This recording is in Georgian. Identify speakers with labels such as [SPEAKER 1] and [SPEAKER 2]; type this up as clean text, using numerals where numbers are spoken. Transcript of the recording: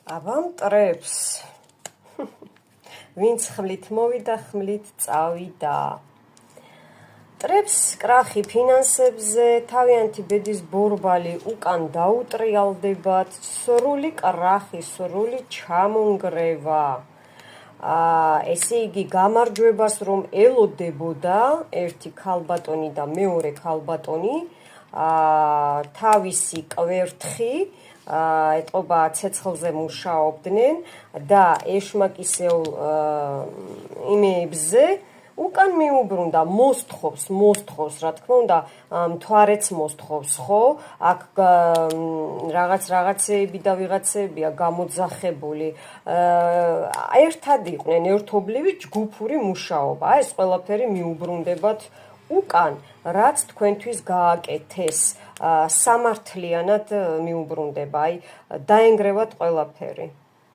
[SPEAKER 1] აბა მტრებს ვინც ხმლით მოვიდა ხმლით წავიდა მტრებს კრახი ფინანსებზე თავიანთი ბედის ბორბალი უკან დაუტრიალდებათ სრული კრახი სრული ჩამონგრევა ესე იგი გამარჯვებას რომ ელოდებოდა ერთი ქალბატონი და მეორე ქალბატონი თავისი კვერთხი ეტყობა ცეცხლზე მუშაობდნენ და ეშმაკისეულ იმებზე უკან მიუბრუნდა მოსთხოვს რა თქმა უნდა მთვარეც მოსთხოვს ხო აქ რაღაცეები და ვიღაცეებია გამოძახებული ერთად იყვნენ ერთობლივი ჯგუფური მუშაობა ეს ყველაფერი მიუბრუნდებათ უკან რაც თქვენთვის გააკეთეს სამართლიანად მიუბრუნდება აი დაენგრევათ ყველაფერი